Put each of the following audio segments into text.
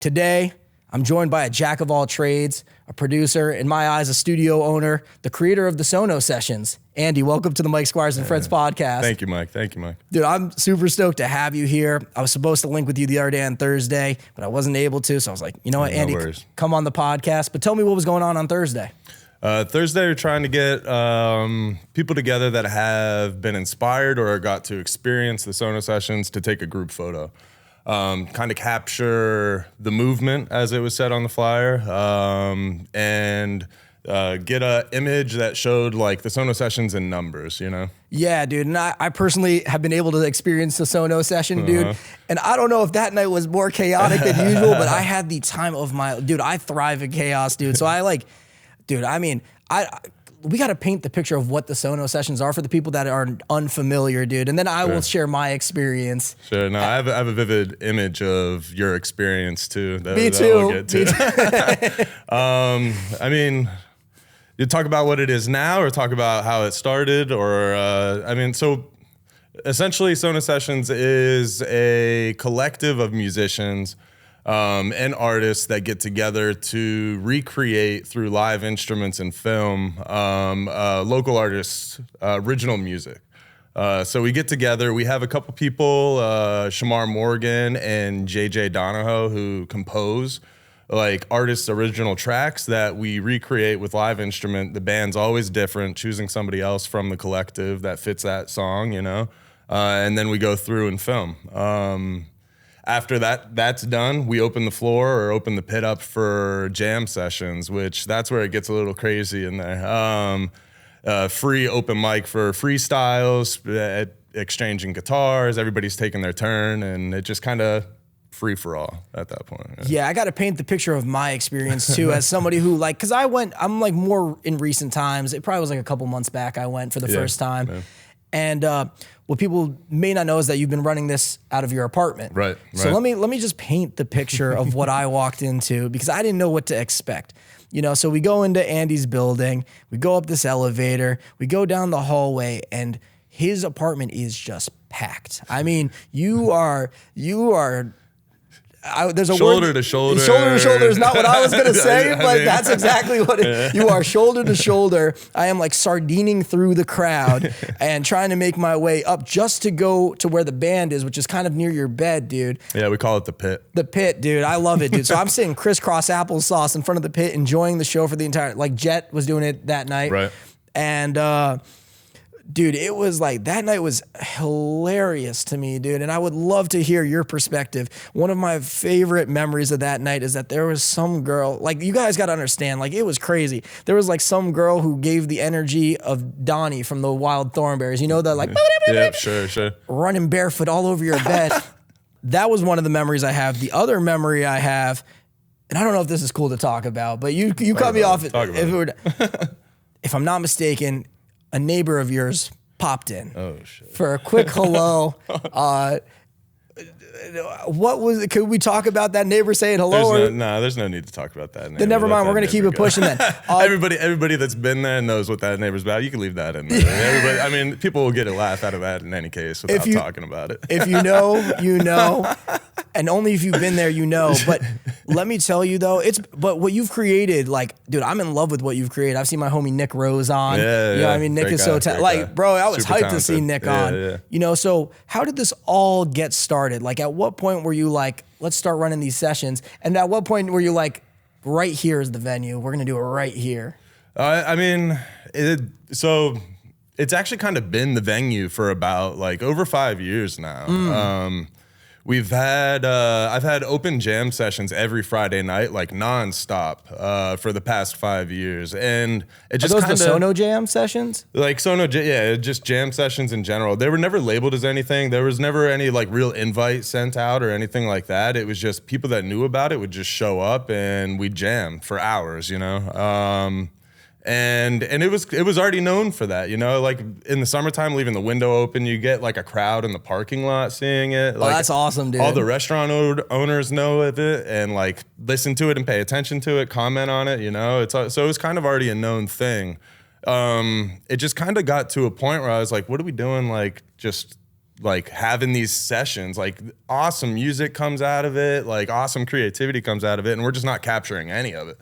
Today, I'm joined by a jack of all trades, a producer, in my eyes, a studio owner, the creator of the Sono Sessions. Andy, welcome to the Mike Squires and Friends podcast. Thank you, Mike. Thank you, Mike. Dude, I'm super stoked to have you here. I was supposed to link with you the other day on Thursday, but I wasn't able to. So I was like, you know what, Andy, come on the podcast. But tell me what was going on Thursday. Thursday, we're trying to get people together that have been inspired or got to experience the Sono Sessions to take a group photo. Kind of capture the movement as it was said on the flyer, and get an image that showed like the Sono Sessions in numbers, you know? Yeah, dude. And I personally have been able to experience the Sono Session, dude. And I don't know if that night was more chaotic than usual, but I had the time of my, dude, I thrive in chaos, dude. So we got to paint the picture of what the Sono Sessions are for the people that are unfamiliar, dude. And then I will share my experience. Sure. No, I have a vivid image of your experience too. Me too. We'll get to. I mean, you talk about what it is now or talk about how it started or, so essentially Sono Sessions is a collective of musicians and artists that get together to recreate through live instruments and film local artists' original music. So we get together. We have a couple people, Shamar Morgan and JJ Donahoe, who compose like artists' original tracks that we recreate with live instrument. The band's always different, choosing somebody else from the collective that fits that song, you know, and then we go through and film. After that's done, we open the floor or open the pit up for jam sessions, which that's where it gets a little crazy in there. Free open mic for freestyles, exchanging guitars, everybody's taking their turn, and it just kind of free for all at that point. Yeah, I got to paint the picture of my experience too as somebody who because I'm like more in recent times. It probably was like a couple months back I went for the first time. Yeah. And what people may not know is that you've been running this out of your apartment. Right. So let me just paint the picture of what I walked into because I didn't know what to expect. You know, so we go into Andy's building, we go up this elevator, we go down the hallway, and his apartment is just packed. I mean, you are. There's a shoulder word, to shoulder. Shoulder to shoulder is not what I was gonna say, but that's exactly what you are. Shoulder to shoulder. I am like sardining through the crowd and trying to make my way up just to go to where the band is, which is kind of near your bed, dude. Yeah, we call it the pit. The pit, dude. I love it, dude. So I'm sitting crisscross applesauce in front of the pit, enjoying the show for the entire. Like Jet was doing it that night, right? And dude, it was like, that night was hilarious to me, dude. And I would love to hear your perspective. One of my favorite memories of that night is that there was some girl, like you guys got to understand, like it was crazy. There was like some girl who gave the energy of Donnie from the Wild Thornberrys. You know, that like, yeah, sure. Running barefoot all over your bed. That was one of the memories I have. The other memory I have, and I don't know if this is cool to talk about, but you cut me off. If I'm not mistaken, a neighbor of yours popped in for a quick hello. What was it? Could we talk about that neighbor saying hello? There's no need to talk about that. Then never mind. We're going to keep it pushing then. Everybody that's been there knows what that neighbor's about. You can leave that in there. People will get a laugh out of that in any case without talking about it. If you know, you know. And only if you've been there, you know. But let me tell you though, but what you've created, like, dude, I'm in love with what you've created. I've seen my homie Nick Rose on. Yeah, you know what I mean? Nick is so talented. Like, bro, I was hyped to see Nick on. Yeah. You know, so how did this all get started? Like, at what point were you like, let's start running these sessions? And at what point were you like, right here is the venue. We're going to do it right here. So it's actually kind of been the venue for about like over 5 years now. I've had open jam sessions every Friday night, like nonstop, for the past 5 years, and it just the Sono jam sessions, like just jam sessions in general. They were never labeled as anything. There was never any like real invite sent out or anything like that. It was just people that knew about it would just show up and we'd jam for hours, you know. And it was already known for that, you know, like in the summertime, leaving the window open, you get like a crowd in the parking lot seeing it. Like, that's awesome, dude. All the restaurant owners know of it and like listen to it and pay attention to it, comment on it, you know. So it was kind of already a known thing. It just kind of got to a point where I was like, what are we doing? Like just like having these sessions, like awesome music comes out of it, like awesome creativity comes out of it, and we're just not capturing any of it.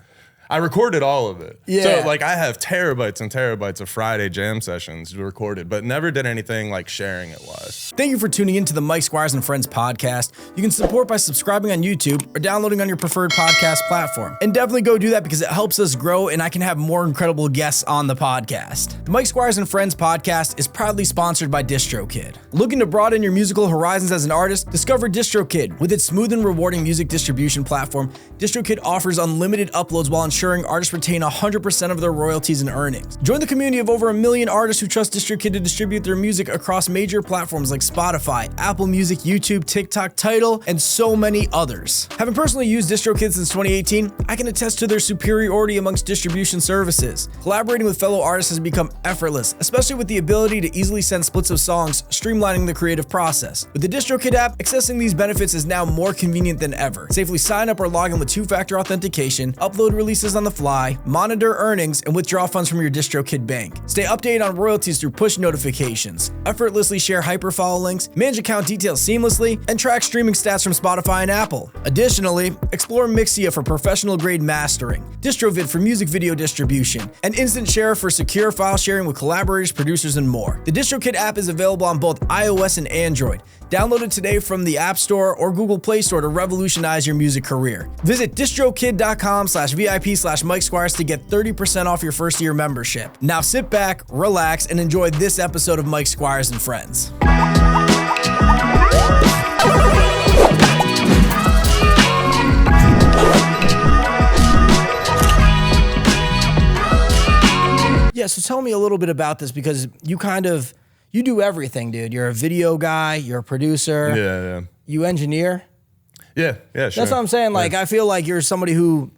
I recorded all of it. Yeah. So like I have terabytes and terabytes of Friday jam sessions recorded, but never did anything like sharing it wise. Thank you for tuning in to the Mike Squires and Friends podcast. You can support by subscribing on YouTube or downloading on your preferred podcast platform. And definitely go do that because it helps us grow and I can have more incredible guests on the podcast. The Mike Squires and Friends podcast is proudly sponsored by Distrokid. Looking to broaden your musical horizons as an artist? Discover Distrokid. With its smooth and rewarding music distribution platform, Distrokid offers unlimited uploads while ensuring artists retain 100% of their royalties and earnings. Join the community of over 1 million artists who trust Distrokid to distribute their music across major platforms like Spotify, Apple Music, YouTube, TikTok, Tidal, and so many others. Having personally used Distrokid since 2018, I can attest to their superiority amongst distribution services. Collaborating with fellow artists has become effortless, especially with the ability to easily send splits of songs, streamlining the creative process. With the Distrokid app, accessing these benefits is now more convenient than ever. Safely sign up or log in with two-factor authentication, upload releases on the fly, monitor earnings, and withdraw funds from your Distrokid bank. Stay updated on royalties through push notifications, effortlessly share hyperfollow links, manage account details seamlessly, and track streaming stats from Spotify and Apple. Additionally, explore Mixia for professional-grade mastering, DistroVid for music video distribution, and Instant Share for secure file sharing with collaborators, producers, and more. The Distrokid app is available on both iOS and Android. Download it today from the App Store or Google Play Store to revolutionize your music career. Visit distrokid.com/VIP/Mike Squires to get 30% off your first year membership. Now sit back, relax, and enjoy this episode of Mike Squires and Friends. Yeah, so tell me a little bit about this because you do everything, dude. You're a video guy, you're a producer, Yeah. you engineer. Yeah, sure. That's what I'm saying. Like, I feel like you're somebody who,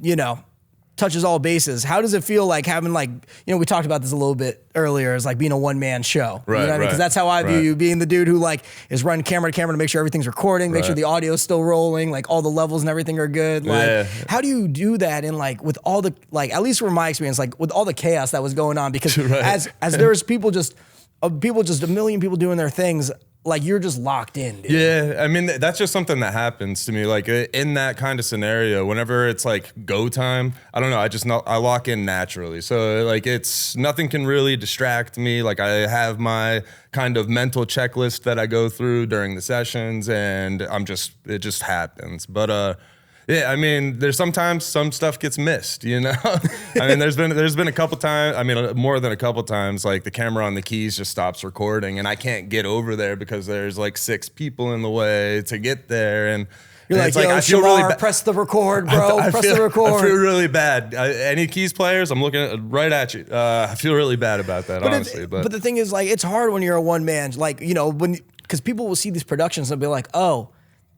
touches all bases. How does it feel like having we talked about this a little bit earlier, as like being a one-man show. Right, You know what I mean? Because that's how I view you, being the dude who is running camera to camera to make sure everything's recording, make sure the audio's still rolling, like all the levels and everything are good. Like, how do you do that in with all the, at least from my experience, with all the chaos that was going on? Because as there's people just a million people doing their things, you're just locked in, dude. Yeah, I mean, that's just something that happens to me. Like in that kind of scenario, whenever it's go time, I don't know, I lock in naturally. So it's nothing can really distract me. Like I have my kind of mental checklist that I go through during the sessions, and it just happens. But yeah, I mean, there's sometimes some stuff gets missed, I mean, there's been a couple times, I mean, more than a couple times, the camera on the keys just stops recording and I can't get over there because there's 6 people in the way to get there. And you're and yo, I feel Shamar, really press the record, bro. Press the record. I feel really bad. Any keys players, I'm looking right at you. I feel really bad about that, honestly. But the thing is, it's hard when you're a one man, because people will see these productions and they'll be like, oh,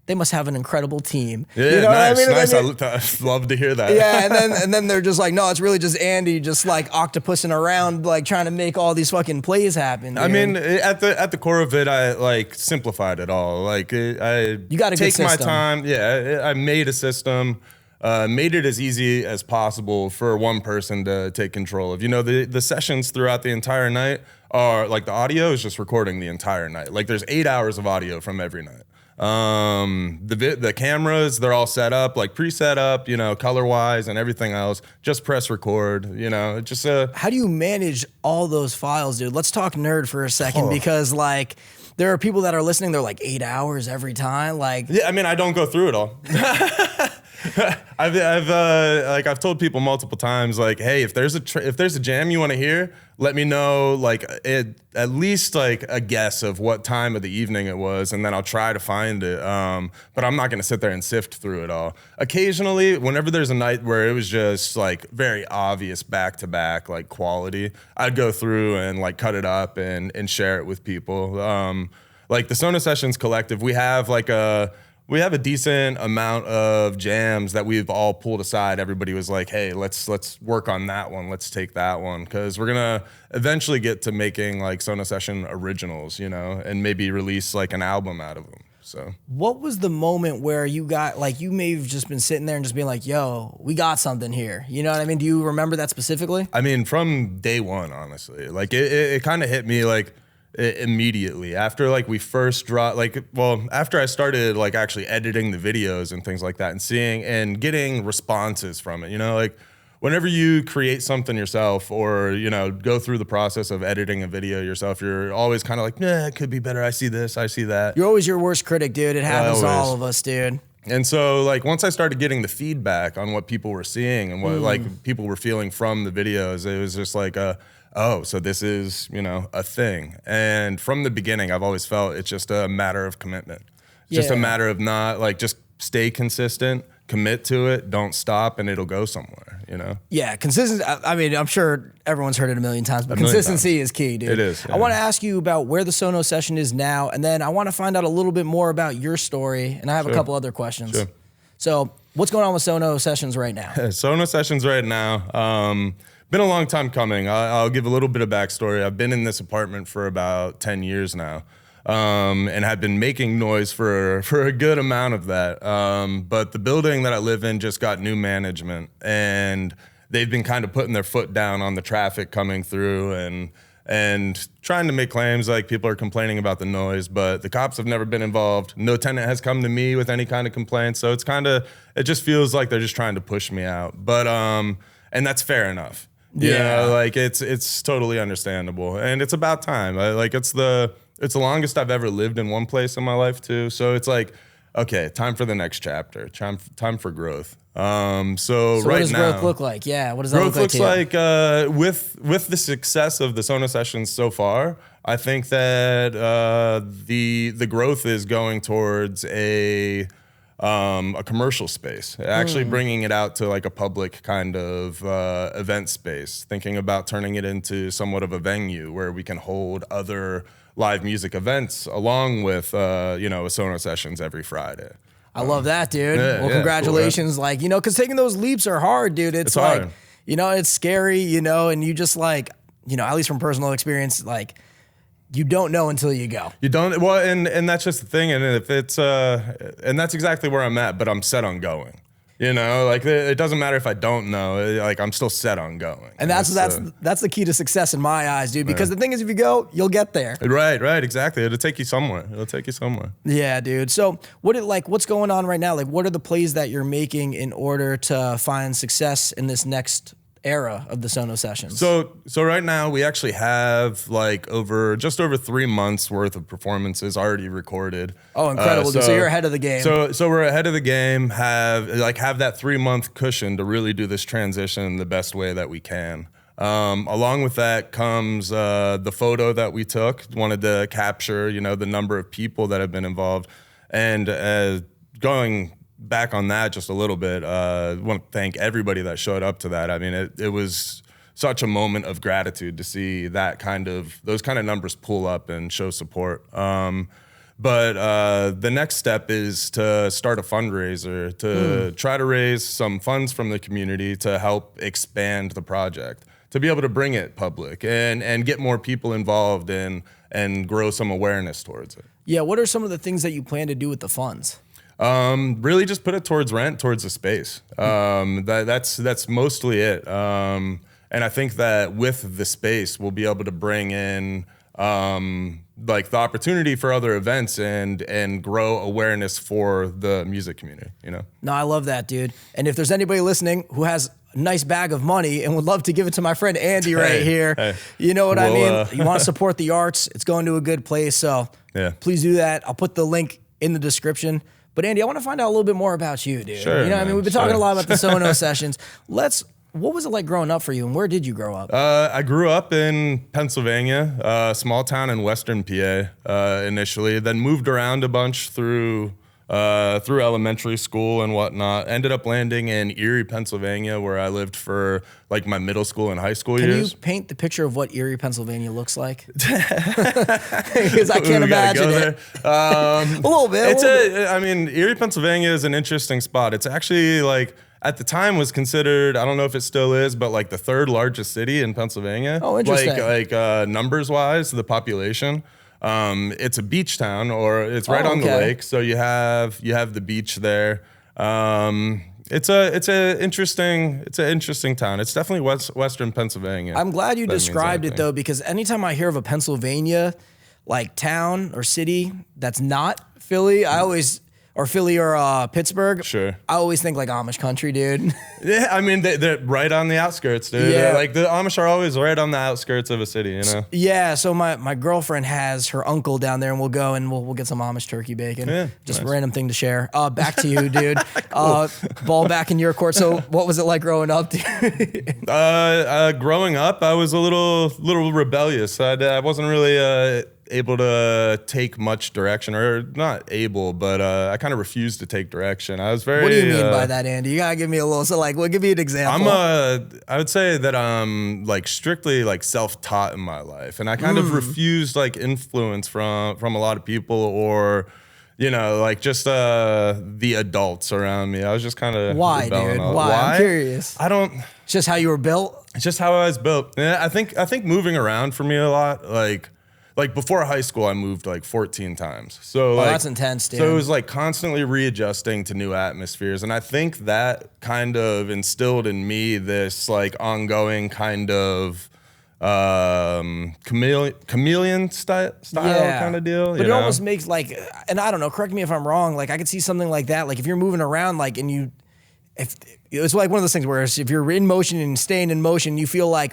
they must have an incredible team. Yeah, nice. I love to hear that. Yeah, and then they're just no, it's really just Andy just octopusing around, trying to make all these fucking plays happen. Dude. I mean, at the core of it, I simplified it all. I you got to take my time. Yeah, I made a system. Made it as easy as possible for one person to take control of. The sessions throughout the entire night are the audio is just recording the entire night. There's 8 hours of audio from every night. The cameras, they're all set up, pre-set up, color wise and everything else. Just press record, just How do you manage all those files, dude? Let's talk nerd for a second because there are people that are listening, they're 8 hours every time. Yeah, I mean, I don't go through it all. I've told people multiple times, hey, if there's a jam you want to hear, let me know, at least a guess of what time of the evening it was, and then I'll try to find it. But I'm not gonna sit there and sift through it all. Occasionally, whenever there's a night where it was just very obvious back to back quality, I'd go through and cut it up and share it with people. The Sono Sessions collective, we have we have a decent amount of jams that we've all pulled aside. Everybody was hey, let's work on that one. Let's take that one. Because we're going to eventually get to making Sono Session originals, and maybe release an album out of them. So what was the moment where you got, you may have just been sitting there and just being yo, we got something here. You know what I mean? Do you remember that specifically? I mean, from day one, honestly. It kind of hit me immediately after like we first dropped, after I started like actually editing the videos and things like that and seeing and getting responses from it, you know, like whenever you create something yourself or, you know, go through the process of editing a video yourself, you're always kind of like, nah, it could be better. I see this, I see that. You're always your worst critic, dude. It happens to all of us, dude. And so like once I started getting the feedback on what people were seeing and what like people were feeling from the videos, it was just like, oh, so this is, you know, a thing. And from the beginning, I've always felt it's just a matter of commitment. It's just a matter of not like just stay consistent, commit to it, don't stop, and it'll go somewhere, you know? Yeah, consistency. I mean, I'm sure everyone's heard it a million times, but consistency is key, dude. It is. Yeah. I want to ask you about where the Sono session is now, and then I want to find out a little bit more about your story, and I have a couple other questions. Sure. So what's going on with Sono Sessions right now? Sono Sessions right now, been a long time coming. I'll give a little bit of backstory. I've been in this apartment for about 10 years now. And have been making noise for a good amount of that. But the building that I live in just got new management, and they've been kind of putting their foot down on the traffic coming through and trying to make claims like people are complaining about the noise, but the cops have never been involved. No tenant has come to me with any kind of complaint. So it just feels like they're just trying to push me out. But, and that's fair enough. You know, like it's totally understandable, and it's about time. It's the longest I've ever lived in one place in my life too. So it's like, okay, time for the next chapter. Time for growth. So right what does now, growth look like? Yeah, what does that look like? Growth looks like with the success of the Sono Sessions so far, I think that the growth is going towards a commercial space, actually bringing it out to like a public kind of event space, thinking about turning it into somewhat of a venue where we can hold other live music events along with, a Sono Sessions every Friday. I love that, dude. Yeah, well, congratulations. Cool, like, because taking those leaps are hard, dude. It's like, hard. It's scary, and you just like, at least from personal experience, like, you don't know until you go. You don't, well, and that's just the thing. And if it's, and that's exactly where I'm at, but I'm set on going. Like it doesn't matter if I don't know, like I'm still set on going. And that's the key to success in my eyes, dude, because the thing is, if you go, you'll get there. Right, exactly. It'll take you somewhere. Yeah, dude. So what's going on right now? Like, what are the plays that you're making in order to find success in this next era of the Sono Sessions? So right now we actually have like just over 3 months worth of performances already recorded. Oh, incredible! So you're ahead of the game. So we're ahead of the game. Have that 3 month cushion to really do this transition the best way that we can. Along with that comes the photo that we took. Wanted to capture the number of people that have been involved, and going back on that just a little bit, I want to thank everybody that showed up to that. I mean, it was such a moment of gratitude to see those kind of numbers pull up and show support. But the next step is to start a fundraiser to try to raise some funds from the community to help expand the project, to be able to bring it public and get more people involved and grow some awareness towards it. Yeah, what are some of the things that you plan to do with the funds? Really just put it towards rent, towards the space. That's mostly it. And I think that with the space, we'll be able to bring in, like the opportunity for other events and grow awareness for the music community, No, I love that, dude. And if there's anybody listening who has a nice bag of money and would love to give it to my friend Andy right here, you know what I mean? You want to support the arts, it's going to a good place. So please do that. I'll put the link in the description. But Andy, I want to find out a little bit more about you, dude. Sure, I mean, we've been talking a lot about the Sono Sessions. What was it like growing up for you, and where did you grow up? I grew up in Pennsylvania, a small town in Western PA initially, then moved around a bunch through elementary school and whatnot. Ended up landing in Erie, Pennsylvania, where I lived for like my middle school and high school years. Can you paint the picture of what Erie, Pennsylvania looks like? Because I can't imagine it. A little bit. Erie, Pennsylvania is an interesting spot. It's actually like, at the time was considered, I don't know if it still is, but like the third largest city in Pennsylvania. Oh, interesting. Like numbers wise, the population. It's a beach town, or it's right on the lake, so you have the beach there. It's an interesting town. It's definitely Western Pennsylvania. I'm glad you described it though, because anytime I hear of a Pennsylvania, like town or city that's not Philly, or Philly or Pittsburgh. Sure. I always think like Amish country, dude. Yeah, I mean, they're right on the outskirts, dude. Yeah. Like the Amish are always right on the outskirts of a city, you know? Yeah, so my girlfriend has her uncle down there, and we'll go and we'll get some Amish turkey bacon. Yeah, Just nice. a random thing to share. Back to you, dude. Ball back in your court. So what was it like growing up, dude? Growing up, I was a little rebellious. I wasn't really able to take much direction, or not able, but I kind of refused to take direction. I was very. What do you mean by that, Andy? You gotta give me a little. So like, well, give me an example. I would say that I'm like strictly like self-taught in my life, and I kind of refused like influence from a lot of people, or you know, like just the adults around me. I was just kind of Why, dude? Why? I'm curious. I don't. It's just how you were built. It's just how I was built. Yeah, I think moving around for me a lot, like before high school, I moved like 14 times. So like, that's intense, dude. So it was like constantly readjusting to new atmospheres. And I think that kind of instilled in me this like ongoing kind of chameleon style kind of deal. But it almost makes like, and I don't know, correct me if I'm wrong, like I could see something like that. Like if you're moving around, like, and if it's like one of those things where if you're in motion and staying in motion, you feel like,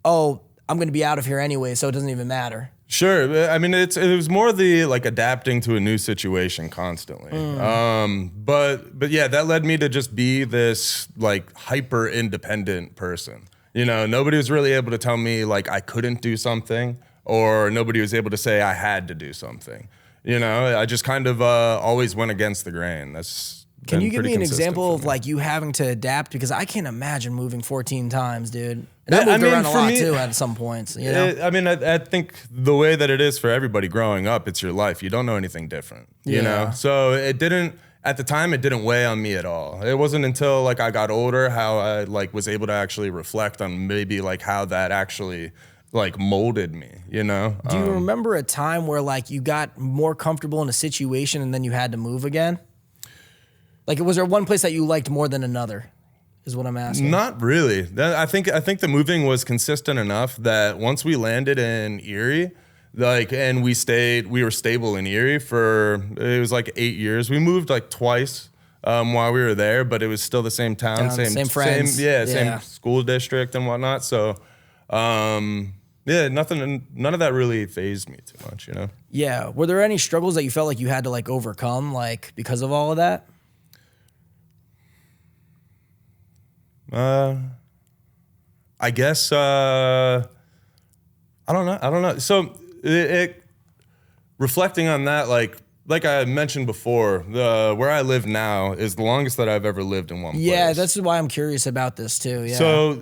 oh, I'm going to be out of here anyway, so it doesn't even matter. Sure. I mean, it was more the like adapting to a new situation constantly. But yeah, that led me to just be this like hyper independent person. You know, nobody was really able to tell me like I couldn't do something, or nobody was able to say I had to do something. You know, I just kind of always went against the grain. Can you give me an example of like you having to adapt? Because I can't imagine moving 14 times, dude. And I moved around a lot too at some points. You know? I mean, I think the way that it is for everybody growing up, it's your life. You don't know anything different, you know? So it didn't, at the time, it didn't weigh on me at all. It wasn't until like I got older how I like was able to actually reflect on maybe like how that actually like molded me, you know? Do you remember a time where like you got more comfortable in a situation and then you had to move again? Like, was there one place that you liked more than another? Is what I'm asking. Not really. I think the moving was consistent enough that once we landed in Erie, like, and we were stable in Erie for, it was like 8 years. We moved like twice while we were there, but it was still the same town, same friends. Same school district and whatnot. So, none of that really fazed me too much, you know? Yeah. Were there any struggles that you felt like you had to like overcome, like because of all of that? I guess I don't know. So reflecting on that, like I mentioned before, where I live now is the longest that I've ever lived in one place. Yeah, that's why I'm curious about this too. Yeah.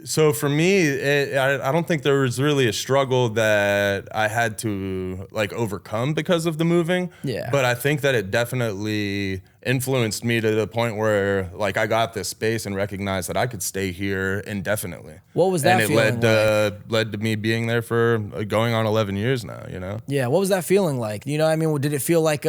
So for me, I don't think there was really a struggle that I had to like overcome because of the moving. Yeah. But I think that it definitely influenced me to the point where like I got this space and recognized that I could stay here indefinitely. What was that feeling led to me being there for going on 11 years now, you know? Yeah. What was that feeling like? You know what I mean? Did it feel like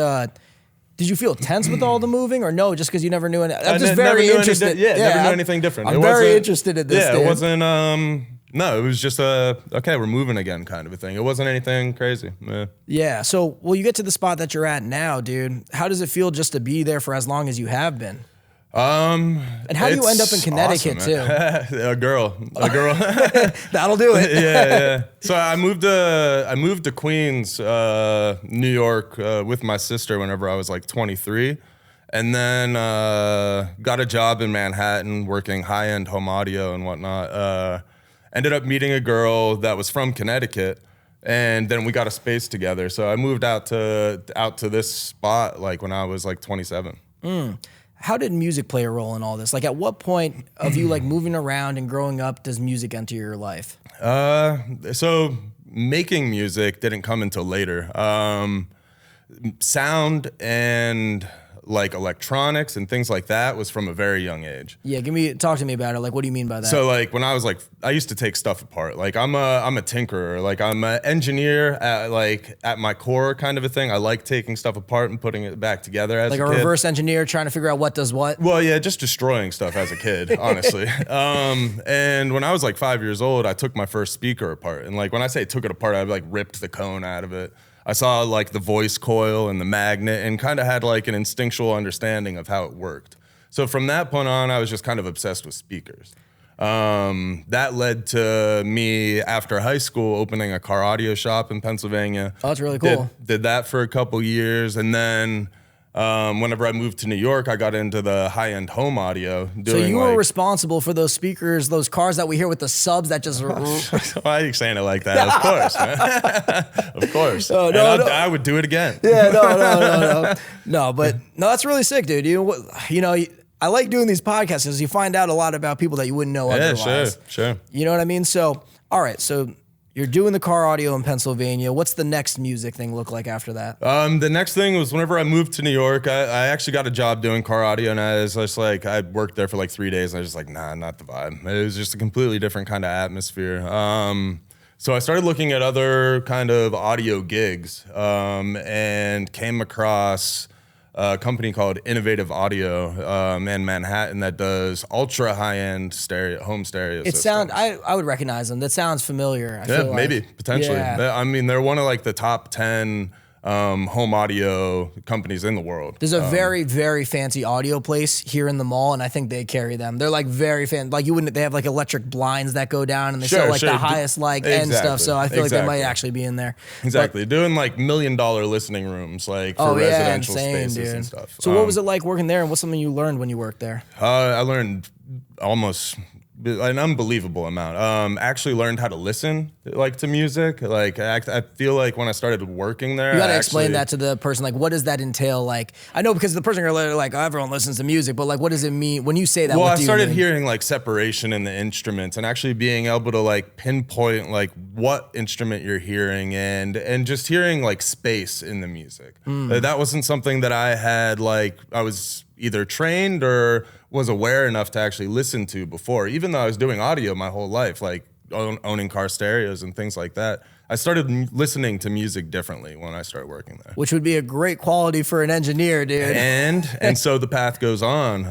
did you feel tense with all the moving, or no? Just because you never knew any? I'm just very interested. Never knew anything different. I'm very interested in this. Yeah, dude. it wasn't. No, it was just okay, we're moving again kind of a thing. It wasn't anything crazy. Yeah. So, well, you get to the spot that you're at now, dude. How does it feel just to be there for as long as you have been? And how do you end up in Connecticut too? A girl. That'll do it. yeah. So I moved to Queens, New York, with my sister whenever I was like 23, and then got a job in Manhattan working high-end home audio and whatnot. Ended up meeting a girl that was from Connecticut, and then we got a space together. So I moved out to this spot like when I was like 27. How did music play a role in all this? Like, at what point of you like moving around and growing up does music enter your life? So making music didn't come until later. Sound and like electronics and things like that was from a very young age. Yeah, talk to me about it. Like, what do you mean by that? So like when I was like, I used to take stuff apart. Like I'm a tinkerer. Like I'm an engineer at my core kind of a thing. I like taking stuff apart and putting it back together as like a a kid. reverse engineer trying to figure out what does what. Well, yeah, just destroying stuff as a kid, honestly. And when I was like 5 years old, I took my first speaker apart. And like when I say took it apart, I like ripped the cone out of it. I saw like the voice coil and the magnet and kind of had like an instinctual understanding of how it worked. So from that point on, I was just kind of obsessed with speakers. That led to me after high school opening a car audio shop in Pennsylvania. Oh, that's really cool. Did that for a couple years, and then whenever I moved to New York, I got into the high-end home audio. So you were responsible for those speakers, those cars that we hear with the subs that just. Why are you saying it like that? Of course, man. Of course. No, I would do it again. Yeah, no, but no, that's really sick, dude. You know, I like doing these podcasts because you find out a lot about people that you wouldn't know otherwise. Yeah, sure. You know what I mean? So, all right, so you're doing the car audio in Pennsylvania. What's the next music thing look like after that? The next thing was whenever I moved to New York, I actually got a job doing car audio, and I was just like, I worked there for like 3 days, and I was just like, nah, not the vibe. It was just a completely different kind of atmosphere. So I started looking at other kind of audio gigs, and came across a company called Innovative Audio in Manhattan that does ultra high-end home stereo systems. I would recognize them. That sounds familiar. I feel like. Maybe, potentially. Yeah. I mean, they're one of like the top 10 home audio companies in the world. There's a very, very fancy audio place here in the mall, and I think they carry them. They're like very fan. Like they have like electric blinds that go down, and they sell like the highest end stuff. So I feel like they might actually be in there. Exactly, doing like $1 million listening rooms, like for residential spaces and stuff. So what was it like working there, and what's something you learned when you worked there? I learned almost an unbelievable amount. Actually learned how to listen like to music. Like I feel like when I started working there, you got to explain that to the person. Like, what does that entail? Like, I know because the person are like, oh, everyone listens to music, but like, what does it mean when you say that? Well, I started hearing like separation in the instruments and actually being able to like pinpoint like what instrument you're hearing and just hearing like space in the music. That wasn't something that I had like I was either trained or was aware enough to actually listen to before, even though I was doing audio my whole life, like owning car stereos and things like that. I started listening to music differently when I started working there. Which would be a great quality for an engineer, dude. And so the path goes on.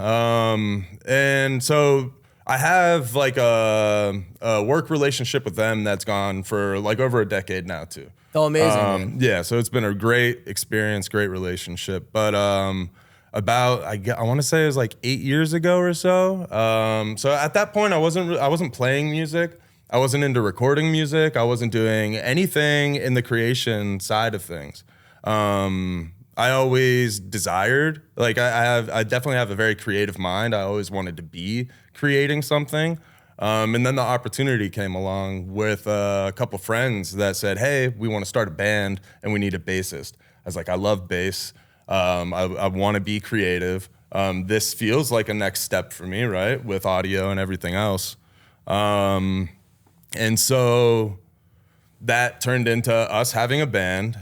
And so I have like a work relationship with them that's gone for like over a decade now too. Oh, amazing. Yeah, so it's been a great experience, great relationship. But I want to say it was like 8 years ago or so. So at that point, I wasn't playing music. I wasn't into recording music. I wasn't doing anything in the creation side of things. I always desired, like I definitely have a very creative mind. I always wanted to be creating something. And then the opportunity came along with a couple friends that said, hey, we want to start a band and we need a bassist. I was like, I love bass. I want to be creative. This feels like a next step for me, right? With audio and everything else. And so that turned into us having a band,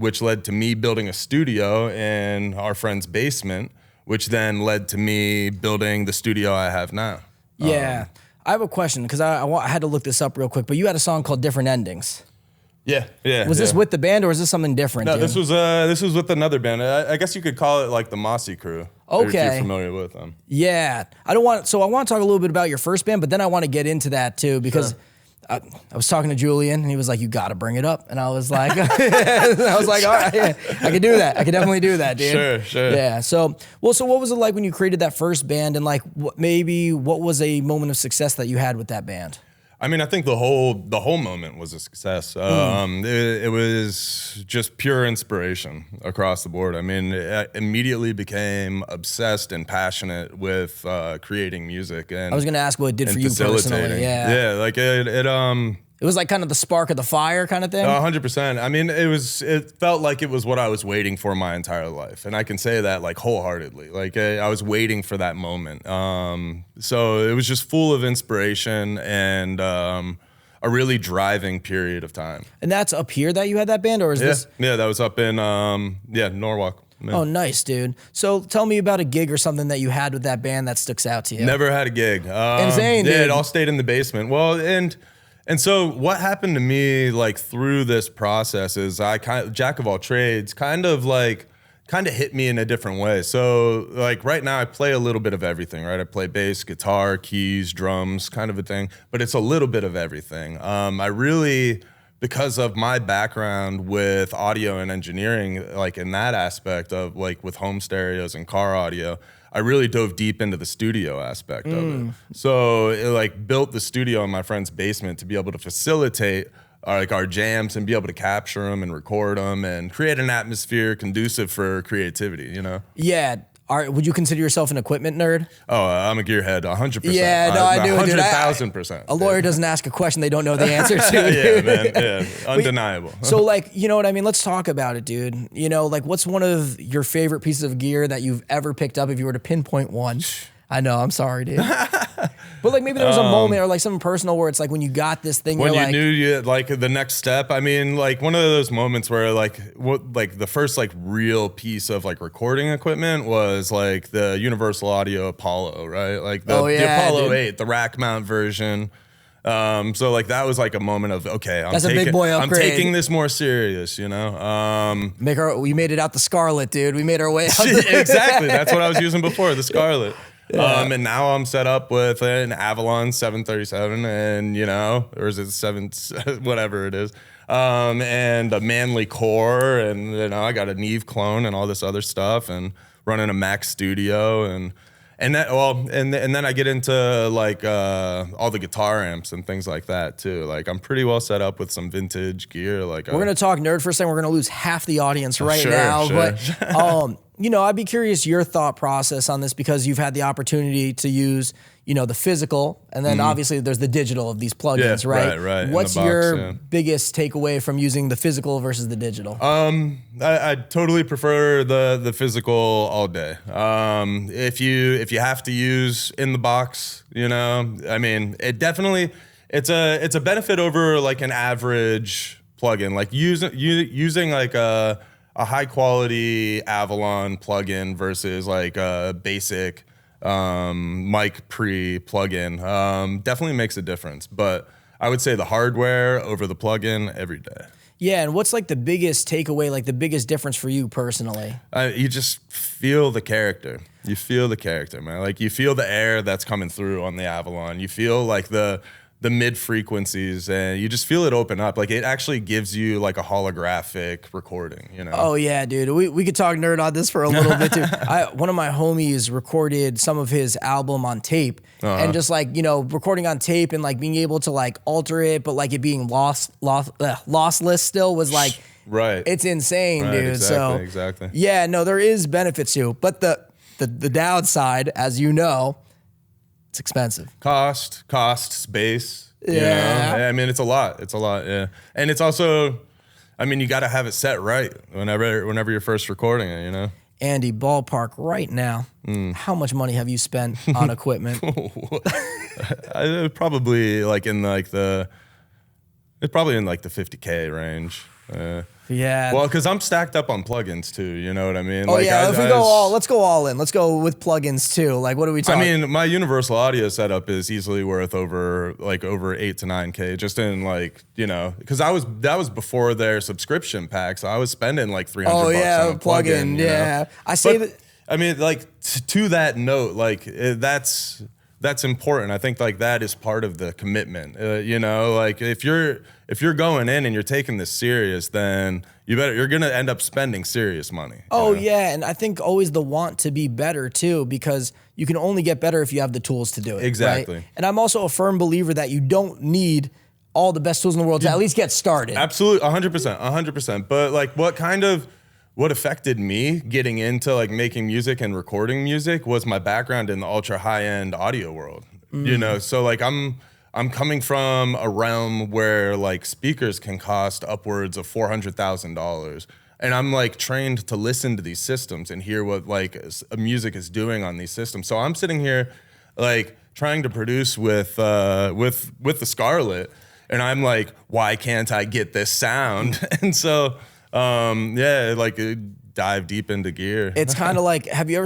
which led to me building a studio in our friend's basement, which then led to me building the studio I have now. Yeah. I have a question because I had to look this up real quick, but you had a song called Different Endings. Yeah. Was this with the band or is this something different? No, dude? this was with another band. I guess you could call it like the Mossy Crew. Okay. If you're familiar with them. Yeah. I want to talk a little bit about your first band, but then I want to get into that too because I was talking to Julian and he was like, you got to bring it up. And I was like, all right, yeah, I could do that. I could definitely do that, dude. Sure. Yeah. So what was it like when you created that first band and like what was a moment of success that you had with that band? I mean, I think the whole moment was a success. It was just pure inspiration across the board. I mean, I immediately became obsessed and passionate with creating music. And I was going to ask what it did for you personally. Yeah, like it was like kind of the spark of the fire kind of thing? 100%. I mean, it felt like it was what I was waiting for my entire life. And I can say that like wholeheartedly. Like I was waiting for that moment. So it was just full of inspiration and a really driving period of time. And that's up here that you had that band or is this? Yeah, that was up in Norwalk. man. Oh, nice, dude. So tell me about a gig or something that you had with that band that sticks out to you. Never had a gig. Insane, yeah, dude. it all stayed in the basement. Well, and so what happened to me like through this process is I kind of, jack of all trades, kind of hit me in a different way. So like right now I play a little bit of everything, right? I play bass, guitar, keys, drums, kind of a thing, but it's a little bit of everything. I really, because of my background with audio and engineering, like in that aspect of like with home stereos and car audio, I really dove deep into the studio aspect of it. So it like built the studio in my friend's basement to be able to facilitate our jams and be able to capture them and record them and create an atmosphere conducive for creativity, you know? Yeah. Would you consider yourself an equipment nerd? Oh, I'm a gearhead, 100%. Yeah, no, I do. 100,000%. A lawyer doesn't ask a question they don't know the answer to. Yeah, man. Yeah, undeniable. So, like, you know what I mean? Let's talk about it, dude. You know, like, what's one of your favorite pieces of gear that you've ever picked up if you were to pinpoint one? I know, I'm sorry, dude. But like maybe there was a moment or like something personal where it's like when you got this thing, when you're you like, knew you like the next step. I mean, like one of those moments where like the first like real piece of like recording equipment was like the Universal Audio Apollo, right? Like the Apollo 8, the rack mount version. So like that was like a moment of okay, That's a big boy upgrade. I'm taking this more serious, you know. we made it out the Scarlet, dude. We made our way out. Exactly, that's what I was using before, the Scarlet. Yeah. And now I'm set up with an Avalon 737 and, you know, or is it 7, whatever it is, and a Manly core, and, you know, I got a Neve clone and all this other stuff and running a Mac Studio and then I get into like all the guitar amps and things like that too. Like I'm pretty well set up with some vintage gear. Like we're gonna talk nerd for a second. We're gonna lose half the audience right sure, now, sure. But you know, I'd be curious your thought process on this because you've had the opportunity to use, you know, the physical and then obviously there's the digital of these plugins, right? Right. What's your biggest takeaway from using the physical versus the digital? I totally prefer the physical all day. If you have to use in the box, you know, I mean, it's a benefit over like an average plugin. Like using like a high quality Avalon plugin versus like a basic mic pre plugin definitely makes a difference. But I would say the hardware over the plugin every day. Yeah, and what's like the biggest takeaway, like the biggest difference for you personally? You just feel the character. You feel the character, man. Like you feel the air that's coming through on the Avalon. You feel like the mid frequencies, and you just feel it open up. Like it actually gives you like a holographic recording, you know? Oh yeah, dude. We could talk nerd on this for a little bit too. One of my homies recorded some of his album on tape, and just like, you know, recording on tape and like being able to like alter it, but like it being lossless still was like, right. It's insane, right, dude. Exactly. Yeah, no, there is benefits to it, but the downside, as you know, it's expensive. Cost, space. Yeah. You know? I mean, it's a lot. Yeah. And it's also, I mean, you got to have it set right whenever you're first recording it, you know? Andy, ballpark right now, how much money have you spent on equipment? Probably like in like the 50K range. Yeah. Well, because I'm stacked up on plugins too. You know what I mean? Oh like yeah. Let's go all in. Let's go with plugins too. Like, what are we talking? I mean, my Universal Audio setup is easily worth over 8 to 9K just in like, you know, because that was before their subscription pack, so I was spending like $300 on a plugin. Yeah. You know? I say that. I mean, like to that note, like that's important. I think like that is part of the commitment. You know, like if you're going in and you're taking this serious, then you're gonna end up spending serious money. Oh yeah, and I think always the want to be better too, because you can only get better if you have the tools to do it. Exactly. Right? And I'm also a firm believer that you don't need all the best tools in the world to at least get started. Absolutely, 100%. But like, what affected me getting into like making music and recording music was my background in the ultra high end audio world. You know, so like I'm coming from a realm where like speakers can cost upwards of $400,000, and I'm like trained to listen to these systems and hear what like music is doing on these systems. So I'm sitting here like trying to produce with the Scarlet, and I'm like, why can't I get this sound? And so like dive deep into gear. It's kind of like, have you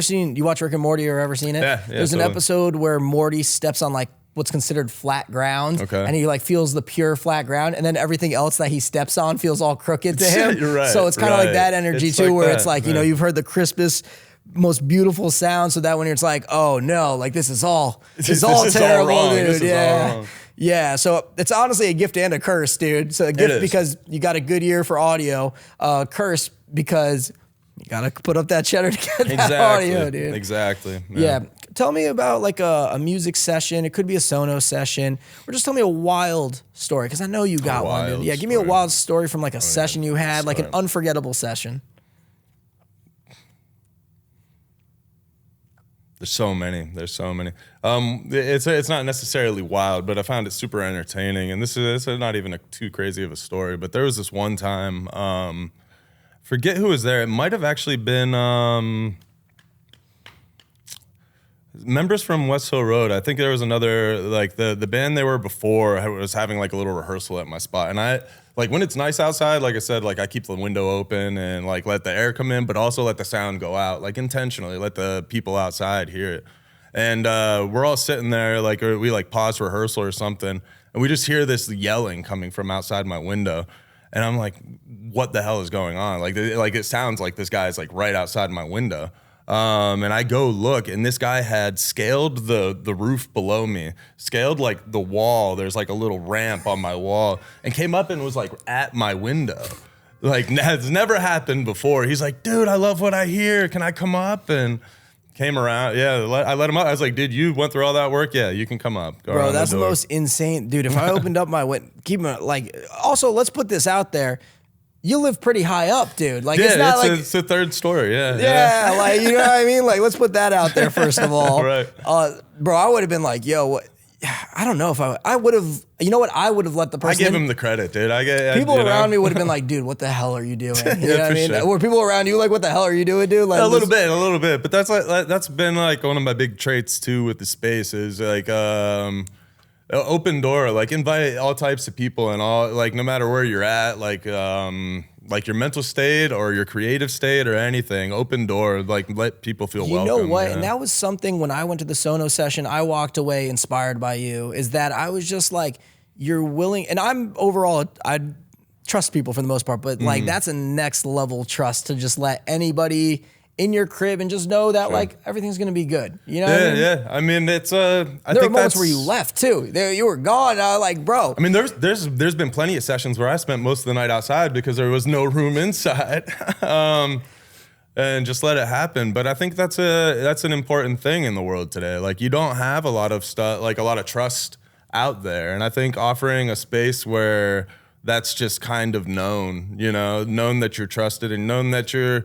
watch Rick and Morty or ever seen it? Yeah, There's an totally. episode where Morty steps on like what's considered flat ground. Okay. And he like feels the pure flat ground, and then everything else that he steps on feels all crooked to him. You're right, So it's kind of like right. that energy It's too, like where that, it's like, you yeah. know, you've heard the crispest, most beautiful sound, so that when it's like, oh no, like this is all This is all terrible, wrong. dude. This is all Yeah. wrong. Yeah, so it's honestly a gift and a curse, dude. So a gift is. because you got a good ear for audio, curse because you gotta put up that cheddar to get that audio, dude. Exactly. Yeah. Tell me about like a music session. It could be a Sonos session, or just tell me a wild story, because I know you got one, dude. wild Yeah, give me a story. wild story from like a session you had, like an Story. unforgettable session. There's so many. It's not necessarily wild, but I found it super entertaining. And this is not even too crazy of a story. But there was this one time, forget who was there. It might have actually been members from West Hill Road. I think there was another, like the band they were before was having like a little rehearsal at my spot. And I, like when it's nice outside, like I said, like I keep the window open and like let the air come in, but also let the sound go out, like intentionally let the people outside hear it. And we're all sitting there, like we like pause rehearsal or something, and we just hear this yelling coming from outside my window. And I'm like, what the hell is going on? Like it sounds like this guy's like right outside my window. And I go look, and this guy had scaled the roof below me, scaled like the wall. There's like a little ramp on my wall, and came up and was like at my window. Like, has never happened before. He's like, dude, I love what I hear. Can I come up? And came around. Yeah, I let him up. I was like, dude, you went through all that work? Yeah, you can come up. Go Bro, around that's the door. most insane, dude. If I opened up my window, like, also let's put this out there. You live pretty high up, dude. Like, Yeah, it's not like, it's a third story. Yeah. yeah, like, you know what I mean? Like, let's put that out there first of all. Right. Bro, I would have been like, yo, what? I don't know if I would have, you know what? I would have let the I person give in. him the credit, dude. People you know? around me would have been like, dude, what the hell are you doing? You know Yeah, what I for mean? sure. Were people around you like, what the hell are you doing, dude? Like, A little bit. But that's been like one of my big traits too with the space is like open door. Like invite all types of people and all, like no matter where you're at, like your mental state or your creative state or anything. Open door. Like let people feel You welcome. know what? Yeah. And that was something when I went to the Sono session, I walked away inspired by you, is that I was just like, you're willing, and I'm overall, I trust people for the most part, but Mm-hmm. like that's a next level trust to just let anybody in your crib and just know that like everything's gonna be good. You know what I mean? Yeah. I mean, it's There I were think moments that's where you left too. You were gone. I was like, bro. I mean, there's been plenty of sessions where I spent most of the night outside because there was no room inside, and just let it happen. But I think that's an important thing in the world today. Like you don't have a lot of stuff, like a lot of trust out there, and I think offering a space where that's just kind of known, you know, known that you're trusted and known that you're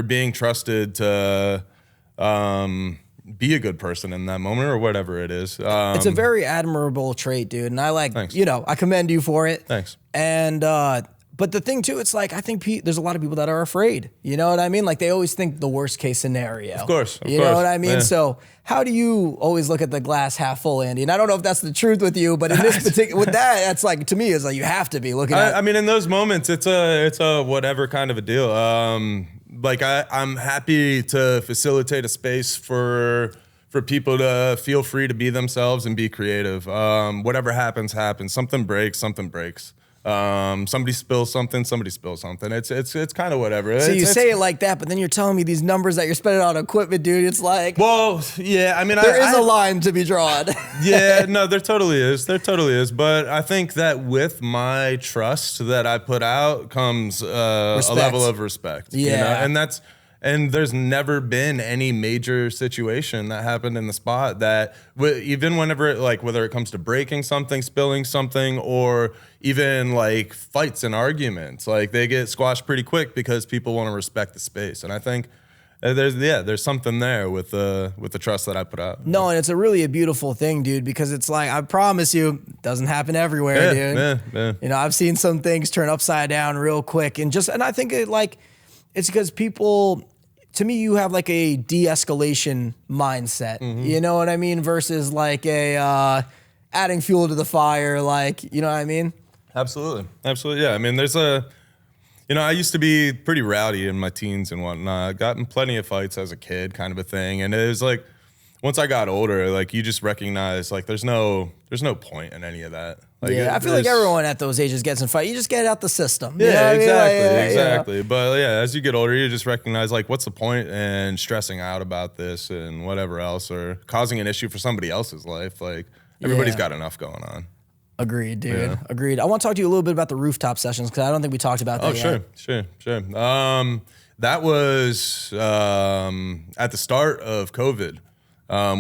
being trusted to be a good person in that moment or whatever it is. It's a very admirable trait, dude. And I like, Thanks. you know, I commend you for it. Thanks. And, but the thing too, it's like, I think there's a lot of people that are afraid. You know what I mean? Like they always think the worst case scenario. Of course. You know what I mean? Yeah. So how do you always look at the glass half full, Andy? And I don't know if that's the truth with you, but in this particular, with that's like, to me, it's like, you have to be looking at. I mean, in those moments, it's a whatever kind of a deal. Like I'm happy to facilitate a space for people to feel free to be themselves and be creative. Whatever happens. Something breaks. Somebody spills something. It's kind of whatever. So you say it like that, but then you're telling me these numbers that you're spending on equipment, dude. It's like, Well, yeah. I mean, there is a line to be drawn. Yeah, no, there totally is. But I think that with my trust that I put out comes a level of respect. You Yeah. know? And there's never been any major situation that happened in the spot that even whenever whether it comes to breaking something, spilling something, or even like fights and arguments, like they get squashed pretty quick because people want to respect the space. And I think there's something there with the trust that I put out. No, and it's a beautiful thing, dude, because it's like, I promise you, it doesn't happen everywhere, dude. Yeah. You know, I've seen some things turn upside down real quick, and I think it's because people, to me, you have like a de-escalation mindset. Mm-hmm. You know what I mean? Versus like a adding fuel to the fire, like, you know what I mean? Absolutely. Yeah. I mean, You know, I used to be pretty rowdy in my teens and whatnot. Got in plenty of fights as a kid, kind of a thing. And it was like, once I got older, like you just recognize like there's no point in any of that. Like, I feel like everyone at those ages gets in fight. You just get it out the system. Yeah, exactly. Exactly. But yeah, as you get older, you just recognize like what's the point in stressing out about this and whatever else, or causing an issue for somebody else's life. Like everybody's got enough going on. Agreed, dude. Yeah. Agreed. I want to talk to you a little bit about the rooftop sessions because I don't think we talked about that yet. Sure. That was at the start of COVID.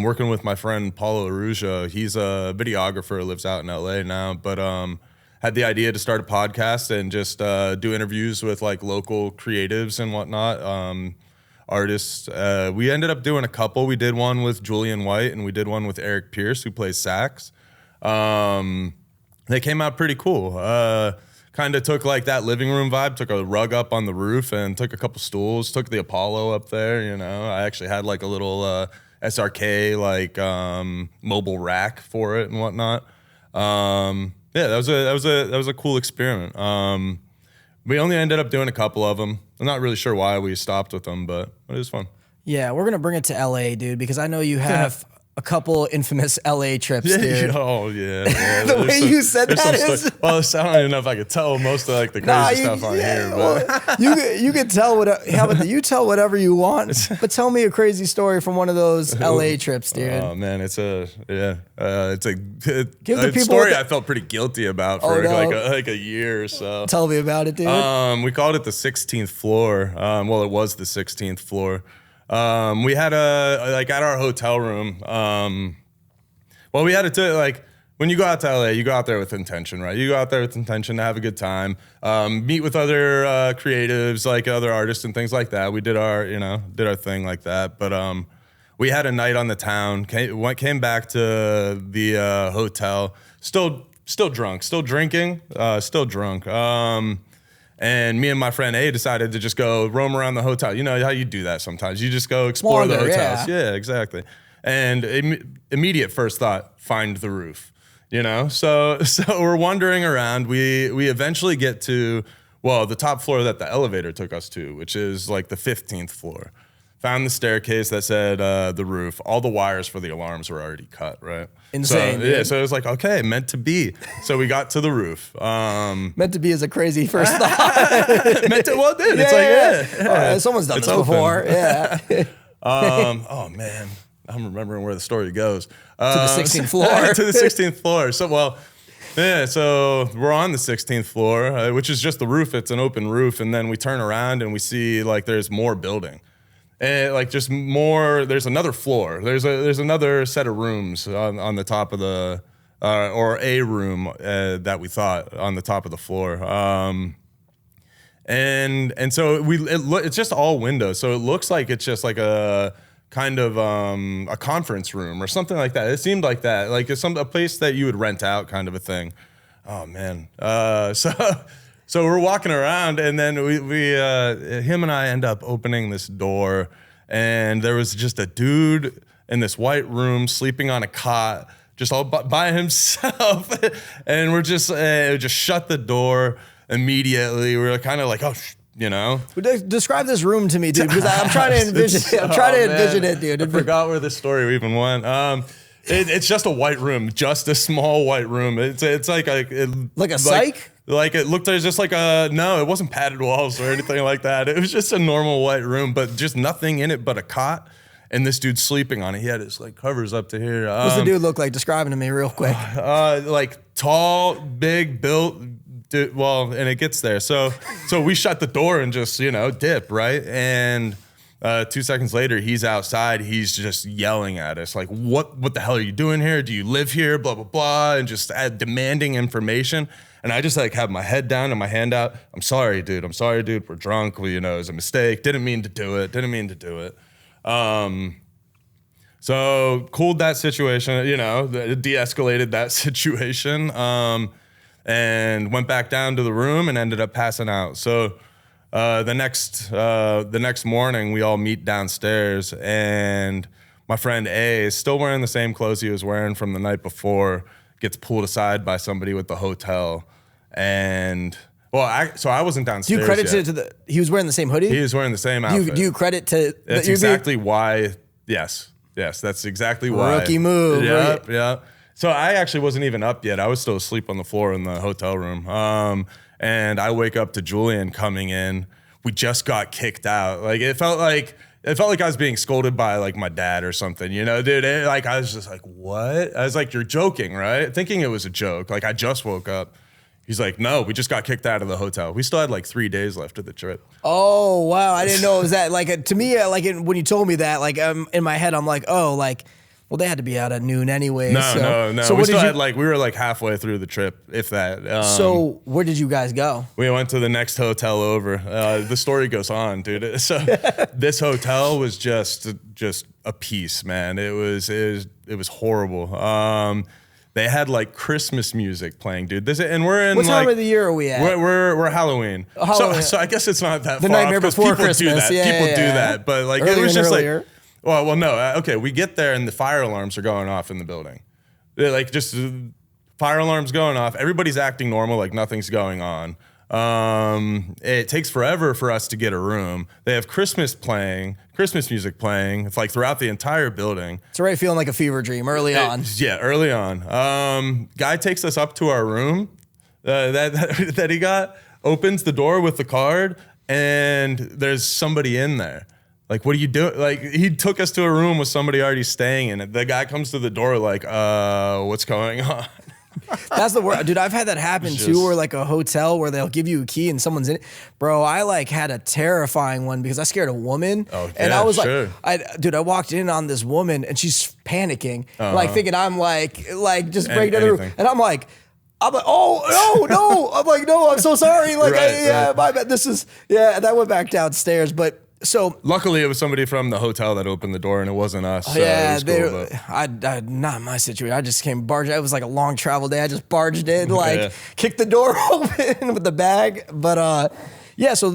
Working with my friend Paulo Aruja. He's a videographer, lives out in LA now, but had the idea to start a podcast and just do interviews with like local creatives and whatnot, artists. We ended up doing a couple. We did one with Julian White and we did one with Eric Pierce, who plays sax. They came out pretty cool. Kind of took like that living room vibe, took a rug up on the roof and took a couple stools, took the Apollo up there, you know. I actually had like a little SRK like mobile rack for it and whatnot. Yeah, that was a cool experiment. We only ended up doing a couple of them. I'm not really sure why we stopped with them, but it was fun. Yeah, we're gonna bring it to LA, dude, because I know you have a couple infamous LA trips, dude. Oh yeah. The way you said that is. Well, I don't even know if I could tell most of like the crazy stuff on here, but you can tell what. How about you tell whatever you want, but tell me a crazy story from one of those LA trips, dude. Oh man, it's a Give the story I felt pretty guilty about for like a year or so. Tell me about it, dude. We called it the 16th floor. Well, it was the 16th floor. We had like at our hotel room. Well, we had to like when you go out to LA, you go out there with intention, right? You go out there with intention to have a good time, meet with other creatives, like other artists and things like that. We did our thing like that. But we had a night on the town. Came back to the hotel, still drunk, still drinking, still drunk. And me and my friend A decided to just go roam around the hotel. You know how you do that sometimes. You just go explore the hotels. Yeah, exactly. And immediate first thought, find the roof. You know, so we're wandering around. We eventually get to, well, the top floor that the elevator took us to, which is like the 15th floor. Found the staircase that said the roof. All the wires for the alarms were already cut, right? Insane. So it was like, okay, meant to be. So we got to the roof. Meant to be is a crazy first thought. Well, dude, it's like, someone's done this before. Yeah. Oh man, I'm remembering where the story goes. To the 16th floor. To the 16th floor. So we're on the 16th floor, which is just the roof. It's an open roof, and then we turn around and we see like there's more building. And like just more, there's another floor. There's another set of rooms on the top of the, or a room that we thought on the top of the floor. And so it's just all windows. So it looks like it's just like a kind of a conference room or something like that. It seemed like that, like it's a place that you would rent out, kind of a thing. Oh man. So we're walking around, and then him and I end up opening this door, and there was just a dude in this white room sleeping on a cot, just all by himself, and we're just shut the door immediately. We were kind of like, oh, you know. Describe this room to me, dude, because I'm trying to envision it. I'm trying to envision it, dude. I forgot where the story even went. It's just a white room, just a small white room. It's like a psych. Like it looked just like no, it wasn't padded walls or anything like that. It was just a normal white room, but just nothing in it but a cot. And this dude sleeping on it. He had his like covers up to here. What's the dude look like? Describe him to me real quick. Like tall, big, built. Dude, well, and it gets there. So we shut the door and just dip, right? And 2 seconds later, he's outside. He's just yelling at us like, "What the hell are you doing here? Do you live here? Blah blah blah," and just demanding information. And I just like have my head down and my hand out. I'm sorry, dude. We're drunk. It was a mistake. Didn't mean to do it. So cooled that situation. De-escalated that situation. And went back down to the room and ended up passing out. So the next morning, we all meet downstairs, and my friend A is still wearing the same clothes he was wearing from the night before. Gets pulled aside by somebody with the hotel, and Well, so I wasn't downstairs. Do you credit yet. to the? He was wearing the same hoodie. He was wearing the same outfit. Do you credit to? That's exactly why. Yes, that's exactly why. Rookie move. Yeah. So I actually wasn't even up yet. I was still asleep on the floor in the hotel room. And I wake up to Julian coming in. We just got kicked out. Like it felt like I was being scolded by like my dad or something, you know, dude. I was just like, what? I was like, you're joking, right? Thinking it was a joke. Like I just woke up. He's like, no, we just got kicked out of the hotel. We still had like 3 days left of the trip. Oh wow, I didn't know it was that. Like to me, when you told me that, like in my head, I'm like, oh, like. Well, they had to be out at noon anyway. No. So we still had we were like halfway through the trip, if that. So where did you guys go? We went to the next hotel over. The story goes on, dude. So this hotel was just a piece, man. It was horrible. They had like Christmas music playing, dude. And we're in what time of the year are we at? We're Halloween. Halloween. So I guess it's not that the far nightmare off, before people Christmas. do that. People do that, but like earlier it was just earlier. like. Well, no. Okay, we get there and the fire alarms are going off in the building. They're like just fire alarms going off. Everybody's acting normal, like nothing's going on. It takes forever for us to get a room. They have Christmas music playing. It's like throughout the entire building. It's already feeling like a fever dream early on. Yeah, early on. Guy takes us up to our room that he got, opens the door with the card, and there's somebody in there. Like, what are you doing? Like, he took us to a room with somebody already staying in it. The guy comes to the door like, what's going on? That's the word. Dude, I've had that happen too, where like a hotel where they'll give you a key and someone's in it. Bro, I like had a terrifying one because I scared a woman. And I was like, I walked in on this woman and she's panicking, like thinking I'm like just break down the room. And I'm like, oh, no. I'm like, no, I'm so sorry. Like, my bad. That went back downstairs. But so luckily it was somebody from the hotel that opened the door and it wasn't us. So not my situation. I just came barging. It was like a long travel day. I just barged in, kicked the door open with the bag. But so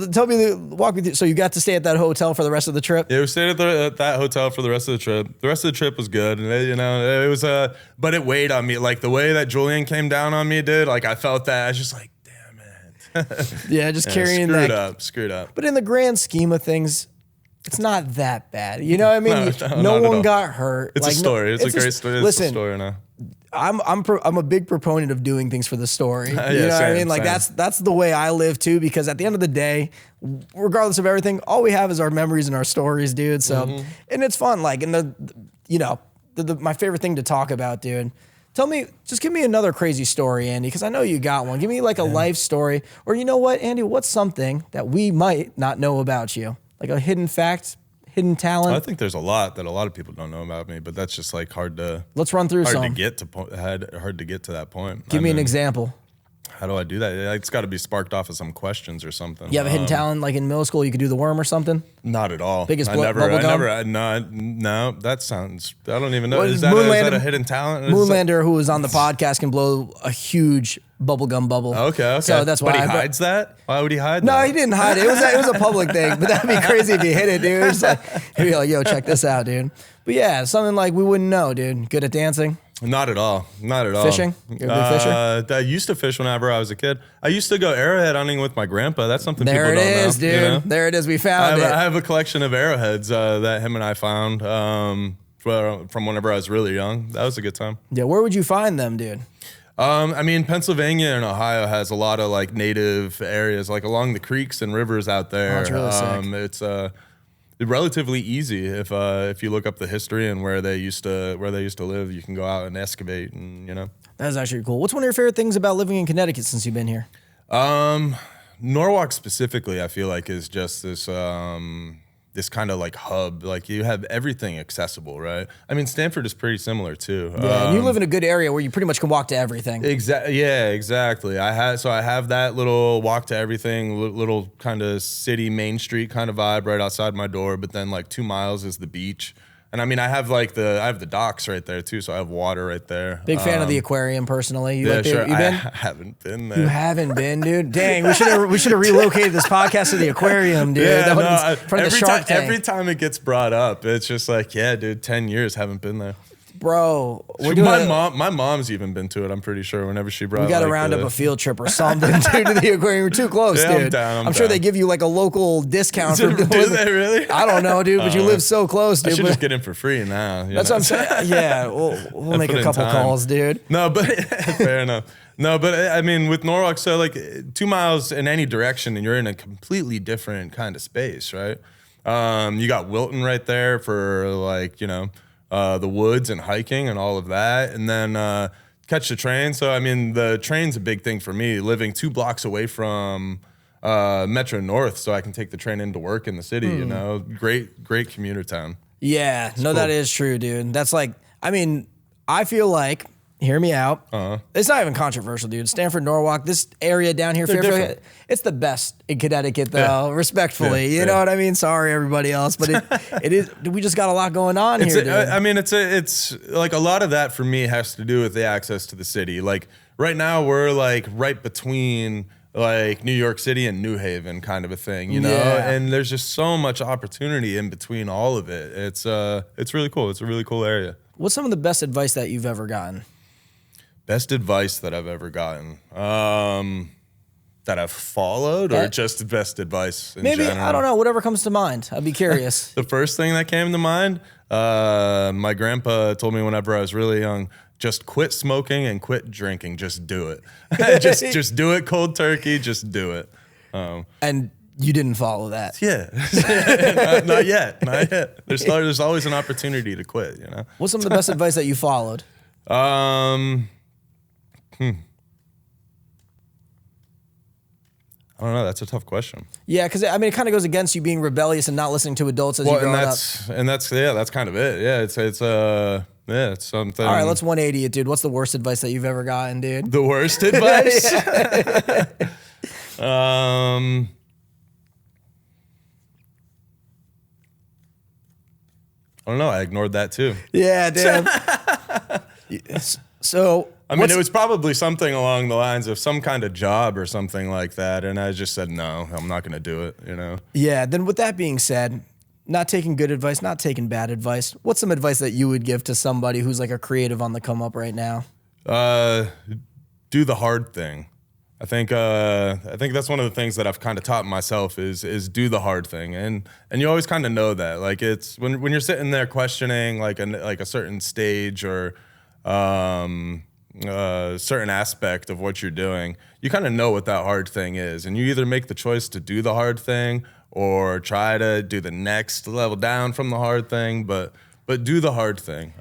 walk me through. So you got to stay at that hotel for the rest of the trip? Yeah, we stayed at that hotel for the rest of the trip. The rest of the trip was good, and it was but it weighed on me. Like the way that Julian came down on me, dude. Like I felt that. I was just like, yeah, just carrying that. Screwed up. But in the grand scheme of things, it's not that bad. You know what I mean? No one got hurt. It's a story. It's a great story. Listen, a story now. I'm a big proponent of doing things for the story. You know what I mean? Like that's the way I live too. Because at the end of the day, regardless of everything, all we have is our memories and our stories, dude. So and it's fun. Like and my favorite thing to talk about, dude. Just give me another crazy story, Andy, because I know you got one. Give me like a life story. Or you know what, Andy, what's something that we might not know about you? Like a hidden fact, hidden talent? I think there's a lot that a lot of people don't know about me, but that's just like hard to... Let's run through some. Hard to get to that point. Give me an example. How do I do that? It's got to be sparked off of some questions or something. You have a hidden talent, like in middle school, you could do the worm or something? Not at all. Biggest bubble gum? No, that sounds, I don't even know. Well, is that a hidden talent? Moonlander, who was on the podcast, can blow a huge bubblegum bubble. Okay. So that's why. But he hides that? Why would he hide that? No, he didn't hide it. It was a public thing, but that'd be crazy if he hid it, dude. It's like, he'd be like, yo, check this out, dude. But yeah, something like we wouldn't know, dude. Good at dancing? Not at all. Fishing? You're a big fisher? I used to fish whenever I was a kid. I used to go arrowhead hunting with my grandpa. That's something there people don't know. There it is, dude. You know? There it is. We found it. I have a collection of arrowheads that him and I found from whenever I was really young. That was a good time. Yeah, where would you find them, dude? I mean, Pennsylvania and Ohio has a lot of like native areas, like along the creeks and rivers out there. Oh, it's really sick. It's relatively easy if you look up the history and where they used to live. You can go out and excavate, and that's actually cool. What's one of your favorite things about living in Connecticut since you've been here? Norwalk specifically, I feel like is just this this kind of like hub. Like you have everything accessible, right? I mean, Stanford is pretty similar too. Yeah, and you live in a good area where you pretty much can walk to everything. Yeah, exactly. I have that little walk to everything, little kind of city main street kind of vibe right outside my door. But then like 2 miles is the beach. And I mean, I have the docks right there too, so I have water right there. Big fan of the aquarium, personally. Sure. You been? I haven't been there. You haven't been, dude. Dang, we should have relocated this podcast to the aquarium, dude. Every time it gets brought up, it's just like, yeah, dude, 10 years haven't been there. bro. My mom's even been to it. I'm pretty sure. Whenever she brought, we got to round up a field trip or something, dude, to the aquarium. We're too close, Yeah, dude. I'm down. I'm sure they give you like a local discount. Do they really? I don't know, dude, but you live so close, dude. I should just get in for free now. That's what I'm saying. Yeah, we'll make a couple calls, dude. No, but fair enough. No, but I mean, with Norwalk, so like 2 miles in any direction, and you're in a completely different kind of space, right? You got Wilton right there for like, the woods and hiking and all of that. And then catch the train. So, I mean, the train's a big thing for me, living 2 blocks away from Metro North, so I can take the train into work in the city, Great commuter town. Yeah, Cool. that is true, dude. That's like, I mean, I feel like, hear me out. It's not even controversial, dude. Stanford, Norwalk, this area down here, Fairfield, it's the best in Connecticut, though. Respectfully, you know what I mean. Sorry, everybody else, but it is. We just got a lot going on here, dude. I mean, it's like a lot of that for me has to do with the access to the city. Like right now, we're like right between like New York City and New Haven, kind of a thing, Yeah. And there's just so much opportunity in between all of it. It's really cool. It's a really cool area. What's some of the best advice that you've ever gotten? Best advice that I've ever gotten, that I've followed, or just best advice in Maybe, general? I don't know, whatever comes to mind. I'd be curious. The first thing that came to mind, my grandpa told me whenever I was really young, just quit smoking and quit drinking. Just do it. just do it cold turkey. Just do it. And you didn't follow that. Yeah, not yet. Not yet. There's always an opportunity to quit. What's some of the best advice that you followed? I don't know. That's a tough question. Yeah, because I mean, it kind of goes against you being rebellious and not listening to adults as you grow up. And that's kind of it. Yeah, it's something. All right, let's 180 it, dude. What's the worst advice that you've ever gotten, dude? The worst advice? I don't know. I ignored that too. Yeah, damn. So, I mean, it was probably something along the lines of some kind of job or something like that, and I just said no. I'm not going to do it. Yeah. Then, with that being said, not taking good advice, not taking bad advice. What's some advice that you would give to somebody who's like a creative on the come up right now? Do the hard thing. I think that's one of the things that I've kind of taught myself is do the hard thing, and you always kind of know that. Like it's when you're sitting there questioning like a certain stage or certain aspect of what you're doing, you kind of know what that hard thing is, and you either make the choice to do the hard thing or try to do the next level down from the hard thing, but do the hard thing.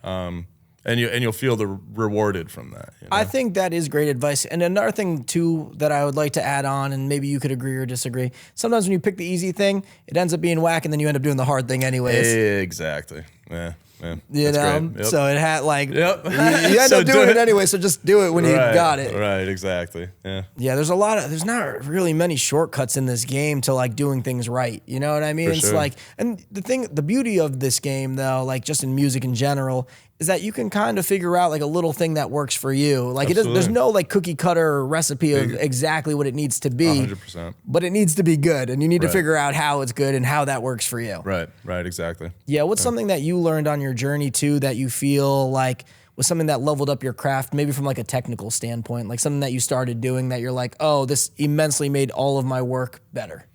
And you'll feel rewarded from that. I think that is great advice. And another thing too that I would like to add on, and maybe you could agree or disagree. Sometimes when you pick the easy thing, it ends up being whack, and then you end up doing the hard thing anyways. Exactly. Yeah. That's great. Yep. So it had like Yep. you end up doing it anyway. So just do it when you got it. Right. Exactly. Yeah. Yeah. There's not really many shortcuts in this game to like doing things right. You know what I mean? For It's sure. like, and the beauty of this game though, like just in music in general, is that you can kind of figure out like a little thing that works for you. Like there's no like cookie cutter recipe of exactly what it needs to be. 100%. But it needs to be good, and you need to figure out how it's good and how that works for you. Right. Exactly. Yeah, what's something that you learned on your journey too that you feel like was something that leveled up your craft, maybe from like a technical standpoint, like something that you started doing that you're like, oh, this immensely made all of my work better?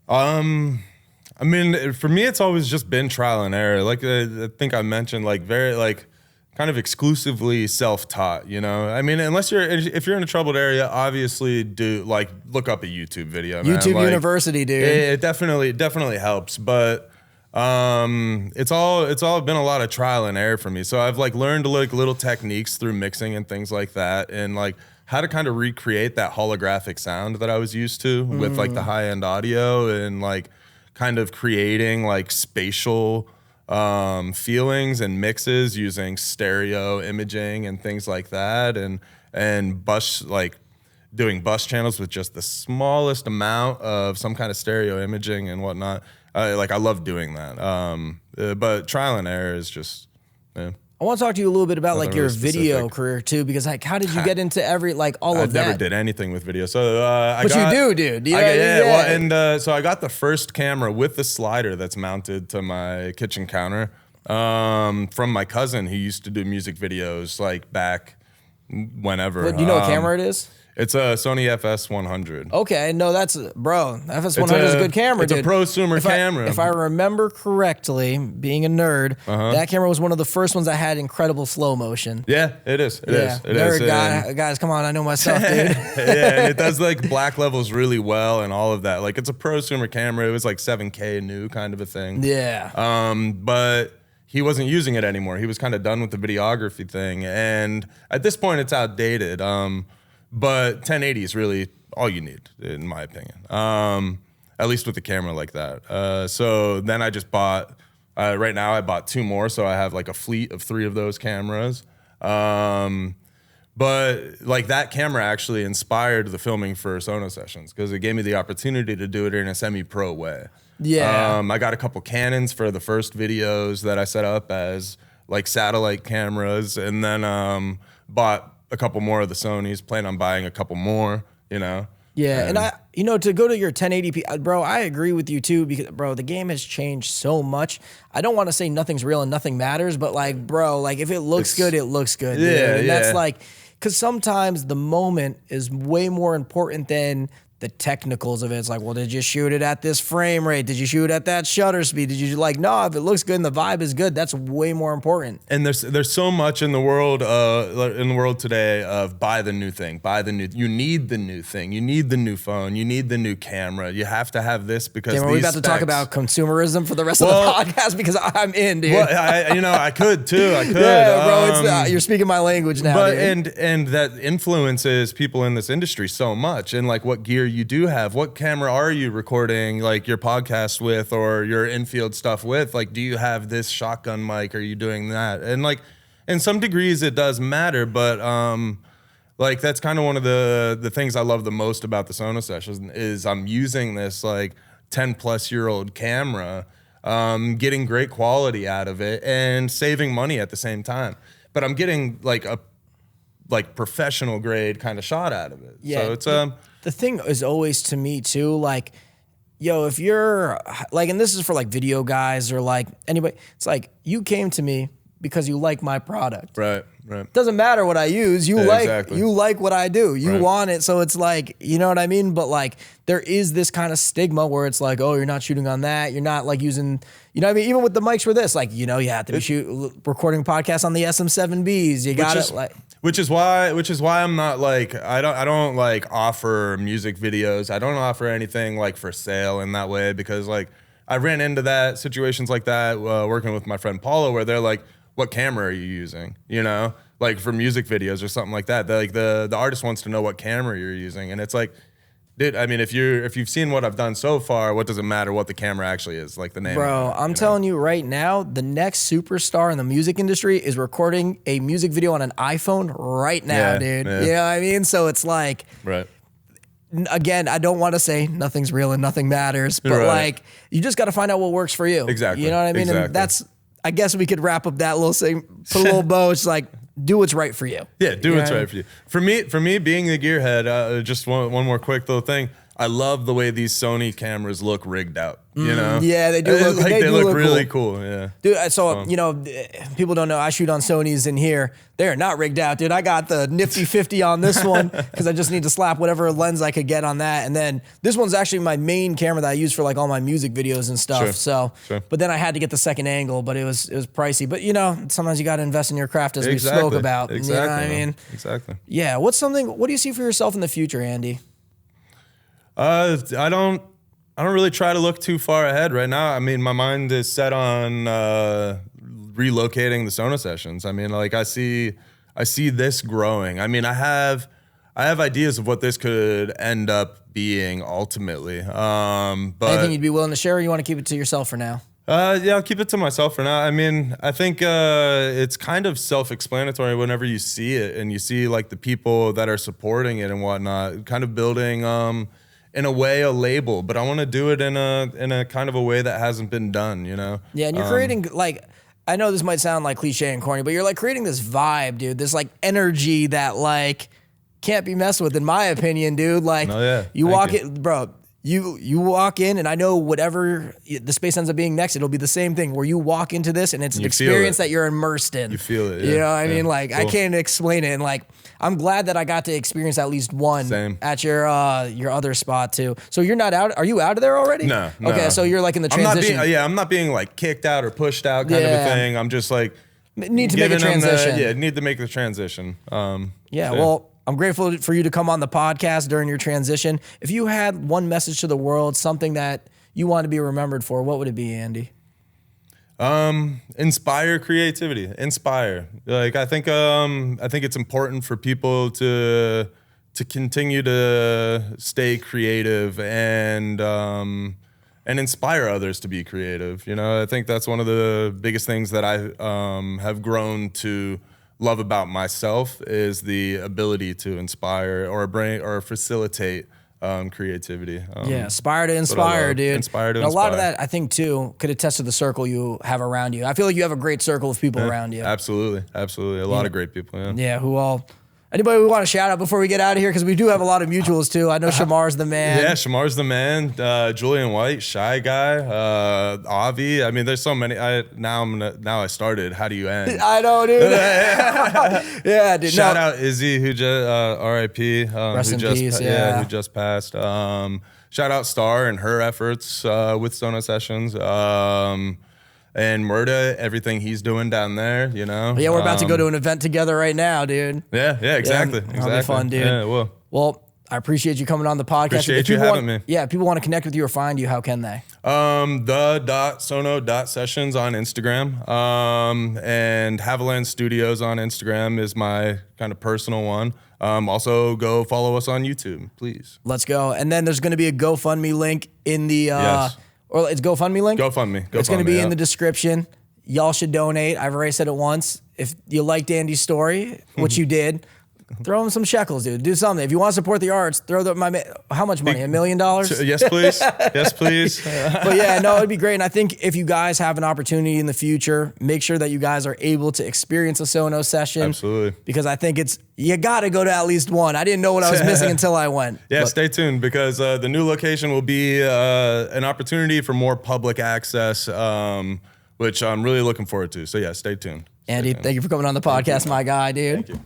I mean, for me, it's always just been trial and error. Like I think I mentioned, like very like kind of exclusively self-taught. I mean, if you're in a troubled area, obviously do like look up a YouTube video. Man. YouTube like, University, dude. It definitely helps, but it's all been a lot of trial and error for me. So I've like learned like little techniques through mixing and things like that, and like how to kind of recreate that holographic sound that I was used to with like the high-end audio, and like kind of creating like spatial feelings and mixes using stereo imaging and things like that, and doing bus channels with just the smallest amount of some kind of stereo imaging and whatnot. I love doing that. But trial and error is just, man. I want to talk to you a little bit about like Nothing your really video specific. career too, because like, how did you get into all of that? I never did anything with video, so You do, dude. You know, Well, and so I got the first camera with the slider that's mounted to my kitchen counter. From my cousin who used to do music videos like back whenever. But do you know what camera it is? It's a Sony FS100. Okay, no, that's bro. FS100 is a good camera, It's dude. a prosumer camera. If I remember correctly, being a nerd, that camera was one of the first ones that had incredible slow motion. Yeah, it is. It is. It nerd is. guys, come on, I know my stuff, dude. Yeah, and it does like black levels really well and all of that. Like it's a prosumer camera. It was like 7K new kind of a thing. Yeah. But he wasn't using it anymore. He was kind of done with the videography thing, and at this point, it's outdated. But 1080 is really all you need, in my opinion. At least with a camera like that. So then I just bought. Right now, I bought 2 more, so I have like a fleet of 3 of those cameras. But like that camera actually inspired the filming for Sono Sessions because it gave me the opportunity to do it in a semi-pro way. Yeah. I got a couple Canons for the first videos that I set up as like satellite cameras, and then bought a couple more of the Sonys, plan on buying a couple more, you know? Yeah, and I, to go to your 1080p, bro, I agree with you too, because, bro, the game has changed so much. I don't want to say nothing's real and nothing matters, but like, bro, like if it looks good, it looks good. Yeah, dude. And yeah. that's like, because sometimes the moment is way more important than the technicals of it. It's like, well, did you shoot it at this frame rate? Did you shoot at that shutter speed? Did you like, no, if it looks good and the vibe is good, that's way more important. And there's so much in the world today of buy the new thing, you need the new thing, you need the new phone, you need the new camera, you have to have this because Damn, are we about to talk about consumerism for the rest of the podcast? Because I'm in, dude. Well, I could too. I could. Yeah, bro, you're speaking my language now. But dude. and that influences people in this industry so much, and like what gear you do have, what camera are you recording like your podcast with or your infield stuff with? Like, do you have this shotgun mic? Are you doing that? And like, in some degrees, it does matter, but like that's kind of one of the things I love the most about the Sonos Sessions is I'm using this like 10-plus-year-old camera, getting great quality out of it and saving money at the same time. But I'm getting like a professional grade kind of shot out of it. Yeah, So it's the thing is always to me too, like, yo, if you're like, and this is for like video guys or like anybody, it's like you came to me because you like my product. right. Doesn't matter what I use. You exactly. like what I do. You Right. want it. So it's like, you know what I mean? But like there is this kind of stigma where it's like, oh, you're not shooting on that. You're not like using, you know what I mean? Even with the mics for this, like, you have to be recording podcasts on the SM7Bs. You got it. Like, Which is why I'm not like I don't like offer music videos. I don't offer anything like for sale in that way because like I ran into that situations like that working with my friend Paulo where they're like, what camera are you using? You know, like for music videos or something like that. Like the artist wants to know what camera you're using, and it's like, dude, I mean, if you've seen what I've done so far, what does it matter what the camera actually is? Like the name. bro, I'm telling you right now, the next superstar in the music industry is recording a music video on an iPhone right now, Yeah, dude. yeah. You know what I mean? So it's like, Right. again, I don't want to say nothing's real and nothing matters, but Right. like you just got to find out what works for you. Exactly. You know what I mean? Exactly. And that's, I guess we could wrap up that little thing, put a little bow. It's like, do what's right for you. Yeah, do You what's know what I right for you. For me, being the gearhead, just one more quick little thing. I love the way these Sony cameras look rigged out. You know? yeah, they do look- like they they do look look really cool. cool. Yeah. Dude, so, people don't know, I shoot on Sonys in here. They're not rigged out, dude. I got the nifty 50 on this one because I just need to slap whatever lens I could get on that. And then this one's actually my main camera that I use for like all my music videos and stuff. Sure, So, sure. but then I had to get the second angle, but it was pricey. But sometimes you got to invest in your craft as we spoke about. Exactly. You know what I man. mean? Exactly. Yeah. What do you see for yourself in the future, Andy? I don't really try to look too far ahead right now. I mean, my mind is set on relocating the Sono Sessions. I mean, like I see this growing. I mean, I have ideas of what this could end up being ultimately. But Anything you'd be willing to share, or you want to keep it to yourself for now? yeah, I'll keep it to myself for now. I mean, I think it's kind of self-explanatory whenever you see it and you see like the people that are supporting it and whatnot, kind of building in a way a label, but I want to do it in a kind of a way that hasn't been done, you know? Yeah, and you're creating like, I know this might sound like cliche and corny, but you're like creating this vibe, dude. This like energy that like can't be messed with, in my opinion, dude. Like Oh, yeah. you Thank walk you. it, bro. you walk in, and I know whatever the space ends up being next, it'll be the same thing where you walk into this and it's an experience that you're immersed in. You feel it. Yeah. You know what I mean? Like, cool. I can't explain it. And like, I'm glad that I got to experience at least one at your other spot too. So you're not out. Are you out of there already? No. Okay. So you're like in the transition. I'm not being like kicked out or pushed out kind of a thing. I'm just like, need to make a transition. Need to make the transition. Well, I'm grateful for you to come on the podcast during your transition. If you had one message to the world, something that you want to be remembered for, what would it be, Andy? Inspire creativity. Inspire. Like, I think it's important for people to continue to stay creative and inspire others to be creative. You know, I think that's one of the biggest things that I have grown to love about myself is the ability to inspire or facilitate creativity. Aspire to inspire, dude. Inspire to and inspire. A lot of that, I think, too, could attest to the circle you have around you. I feel like you have a great circle of people around you. Absolutely. A lot of great people, yeah. Yeah, who all... Anybody we want to shout out before we get out of here? Because we do have a lot of mutuals, too. I know Shamar's the man. Yeah, Shamar's the man. Julian White, Shy Guy, Avi. I mean, there's so many. Now I started. How do you end? I know, dude. Yeah, dude. Shout out Izzy, who just R.I.P. Rest in peace, who just passed. Shout out Star and her efforts with Sono Sessions. And Murda, everything he's doing down there, you know. Yeah, we're about to go to an event together right now, dude. Yeah, exactly. That'll be fun, dude. Yeah, well, I appreciate you coming on the podcast. Appreciate you having me. Yeah, if people want to connect with you or find you, how can they? The.sono.sessions on Instagram. And Haviland Studios on Instagram is my kind of personal one. Also, go follow us on YouTube, please. Let's go. And then there's going to be a GoFundMe link in the... Yes. Or it's GoFundMe link? GoFundMe. It's going to be in the description. Y'all should donate. I've already said it once. If you liked Andy's story, which you did, throw him some shekels, dude. Do something. If you want to support the arts, throw how much money? $1 million? Yes, please. Yes, please. But yeah, no, it'd be great. And I think if you guys have an opportunity in the future, make sure that you guys are able to experience a Sono session. Absolutely. Because I think you got to go to at least one. I didn't know what I was missing until I went. Yeah, stay tuned because the new location will be an opportunity for more public access, which I'm really looking forward to. So yeah, stay tuned. Andy, thank you for coming on the podcast, my guy, dude. Thank you.